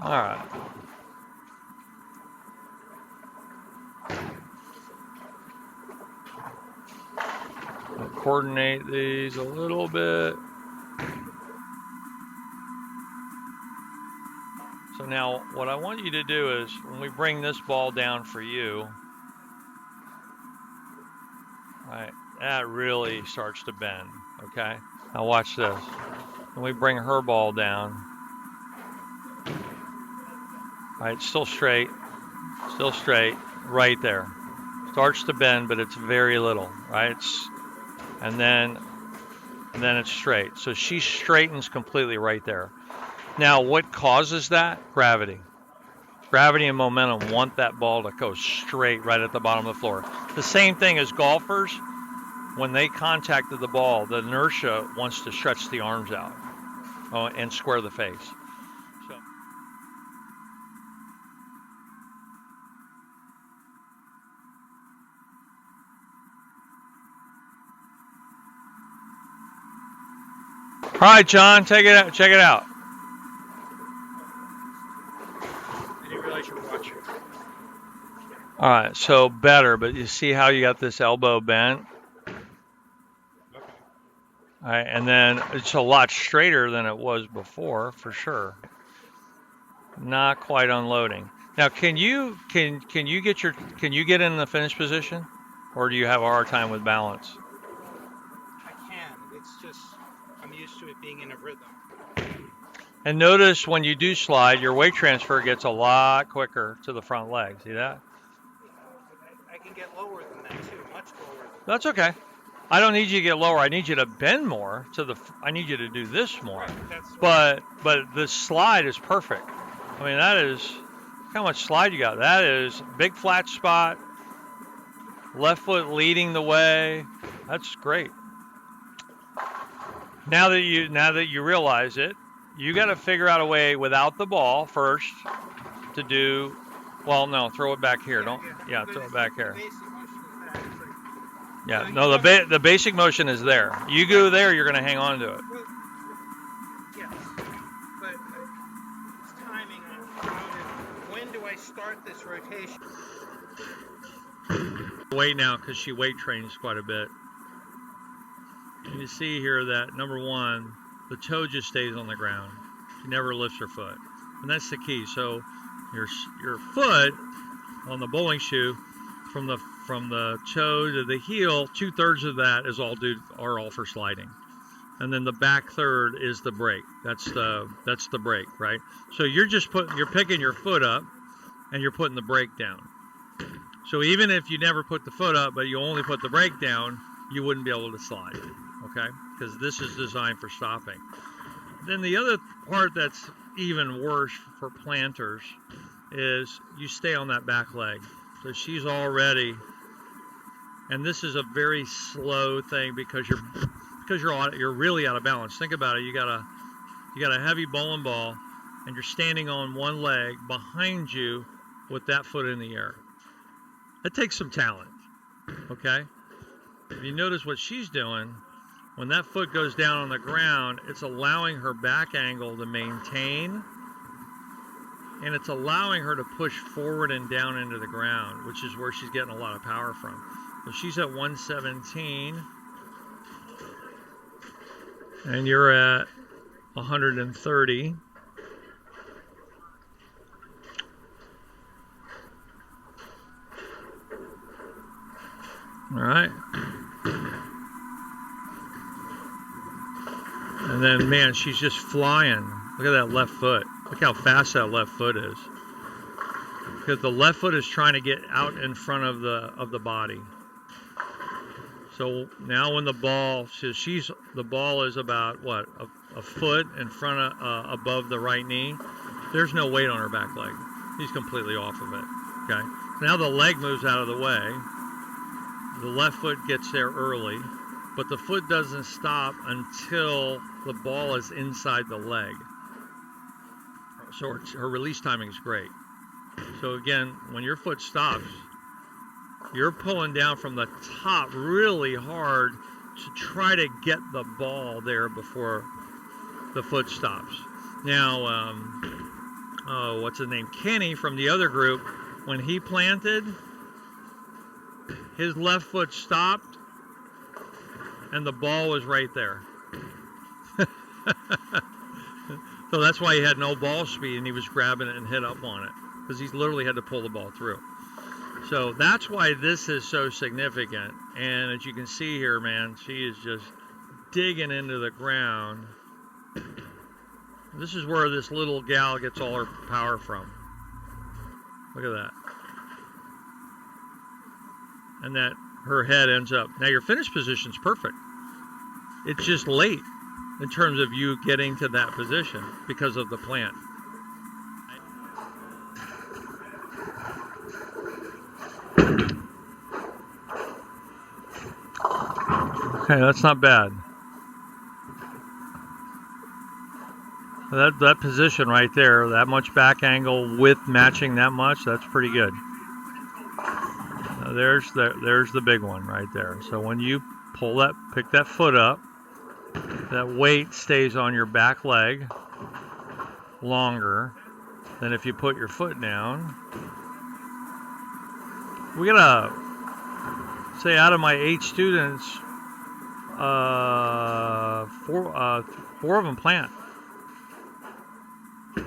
All right. We'll coordinate these a little bit. So now what I want you to do is when we bring this ball down for you, right, that really starts to bend, okay? Now watch this. When we bring her ball down, right, still straight, right there. Starts to bend, but it's very little, right? And then it's straight. So she straightens completely right there. Now, what causes that? Gravity. Gravity and momentum want that ball to go straight right at the bottom of the floor. The same thing as golfers, when they contacted the ball, the inertia wants to stretch the arms out and square the face. So. All right, John, check it out. I didn't realize you were watching. All right, so better, but you see how you got this elbow bent? Okay. All right, and then it's a lot straighter than it was before, for sure. Not quite unloading. Now, can you get in the finish position, or do you have a hard time with balance? I can. It's just I'm used to it being in a rhythm. And notice when you do slide, your weight transfer gets a lot quicker to the front leg. See that? I can get lower than that too, much lower. That's okay. I don't need you to get lower. I need you to bend more I need you to do this more. Right, but the slide is perfect. I mean, that is, look how much slide you got. That is big flat spot, left foot leading the way. That's great. Now that you realize it, you got to figure out a way without the ball first to do. Well, no, throw it back here. Throw it back here. Yeah, no, the basic motion is there. You go there, you're going to hang on to it. Well, yes, but it's timing on when do I start this rotation? Wait now, because she weight trains quite a bit. And you see here that, number one, the toe just stays on the ground. She never lifts her foot. And that's the key. So your foot on the bowling shoe, from the toe to the heel, 2/3 of that is all for sliding. And then the back third is the brake. That's the brake, right? So you're picking your foot up and you're putting the brake down. So even if you never put the foot up, but you only put the brake down, you wouldn't be able to slide, okay? Because this is designed for stopping. Then the other part that's even worse for planters is you stay on that back leg. So she's already, and this is a very slow thing because you're really out of balance. Think about it. You got a heavy bowling ball, and you're standing on one leg behind you with that foot in the air. That takes some talent, okay? If you notice what she's doing, when that foot goes down on the ground, it's allowing her back angle to maintain, and it's allowing her to push forward and down into the ground, which is where she's getting a lot of power from. So she's at 117, and you're at 130. All right. And then, man, she's just flying. Look at that left foot. Look how fast that left foot is. Because the left foot is trying to get out in front of the body. So now when the ball is about what, a foot in front of above the right knee. There's no weight on her back leg. She's completely off of it. Okay. Now the leg moves out of the way. The left foot gets there early, but the foot doesn't stop until the ball is inside the leg. So her release timing is great. So again, when your foot stops, you're pulling down from the top really hard to try to get the ball there before the foot stops. Now, oh, what's his name? Kenny from the other group, when he planted, his left foot stopped and the ball was right there. So that's why he had no ball speed and he was grabbing it and hit up on it, because he literally had to pull the ball through. So that's why this is so significant. And as you can see here, man, she is just digging into the ground. This is where this little gal gets all her power from. Look at that. And that her head ends up. Now your finish position's perfect. It's just late in terms of you getting to that position because of the plant. Okay, that's not bad. That position right there, that much back angle with matching that much, that's pretty good. There's the big one right there. So when you pull that, pick that foot up, that weight stays on your back leg longer than if you put your foot down. We gotta say, out of my 8 students, 4 of them plant.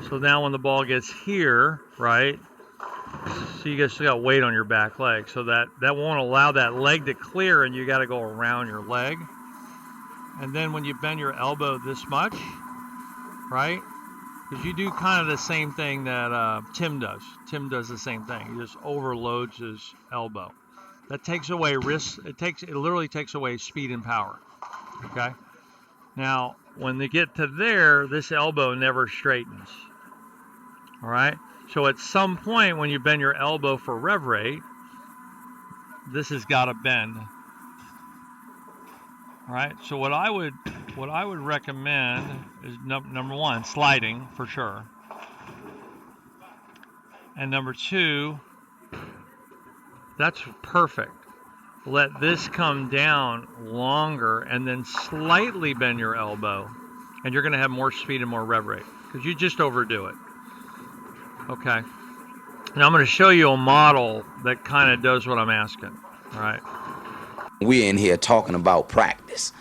So now when the ball gets here, right, so you still got weight on your back leg, so that won't allow that leg to clear, and you got to go around your leg. And then when you bend your elbow this much, right, because you do kind of the same thing that Tim does. Tim does the same thing. He just overloads his elbow. That takes away wrist. It literally takes away speed and power. Okay. Now, when they get to there, this elbow never straightens. All right. So at some point, when you bend your elbow for rev rate, this has got to bend. All right. So what I would recommend is number 1, sliding for sure, and number 2, that's perfect. Let this come down longer and then slightly bend your elbow, and you're going to have more speed and more rev rate because you just overdo it. Okay. Now I'm going to show you a model that kind of does what I'm asking. All right. We're in here talking about practice.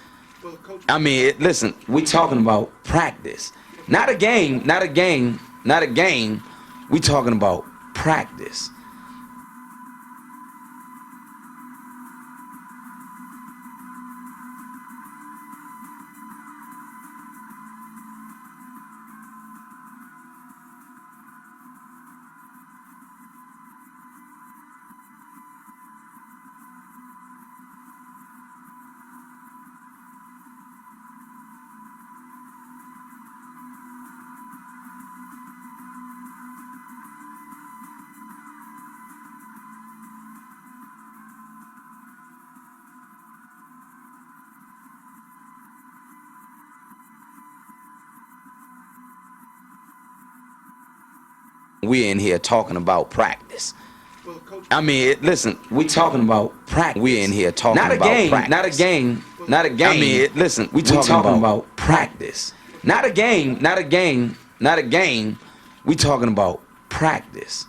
I mean, listen, we're talking about practice. Not a game, not a game, not a game. We're talking about practice. We're in here talking about practice. I mean, listen, we're talking about practice. We're in here talking about practice. Not a game, not a game. I mean, listen, we're talking about practice. Not a game, not a game, not a game. We're talking about practice.